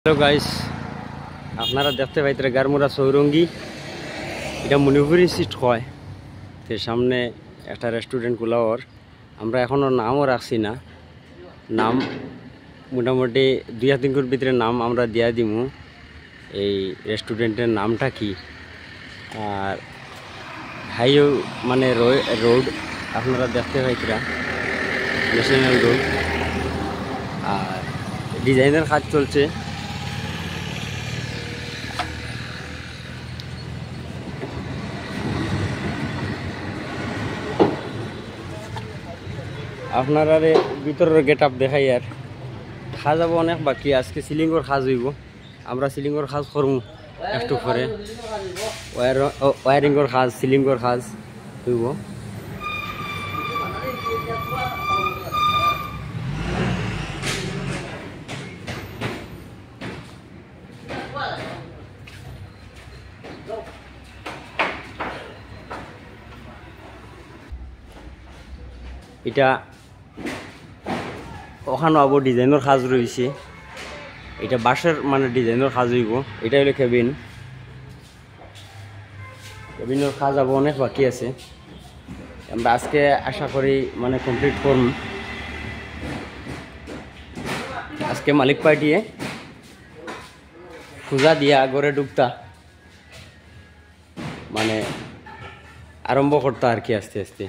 Hello guys, আপনারা দেখতে পাইতে গারমুরা চৌরঙ্গি, এটা মণিপুরি সিট হয়। তো সামনে একটা রেস্টুরেন্ট খোলাওয়ার, আমরা এখনও নামও রাখছি না। নাম মোটামুটি 2-3 ভিতরে নাম আমরা দিয়া দিমু। এই রেস্টুরেন্টের নামটা কি, আর হাইও মানে রোড আপনারা দেখতে পাইতরা, ন্যাশনাল রোড। আর ডিজাইনের কাজ চলছে। আপনারা ভিতরের গেট আপ দেখাই। আর খাজ যাব অনেক বাকি, আজকে সিলিংর খাজ হইব। আমরা সিলিংর খাজ করবো একটু পরে। ওয়ারিংর খাজ, সিলিংর খাজ হইব। এটা ওখানে আবার ডিজাইনের কাজ রয়েছে। এটা বাঁশের মানে ডিজাইনের কাজ হইব। এটা হলো কেবিন। কেবিনের কাজ আবার অনেক বাকি আছে। আমরা আজকে আশা করি মানে কমপ্লিট করব। আজকে মালিক পার্টিয়ে পূজা দিয়া ঘরে ঢুকতা মানে আরম্ভ করতা আর কি, আস্তে আস্তে।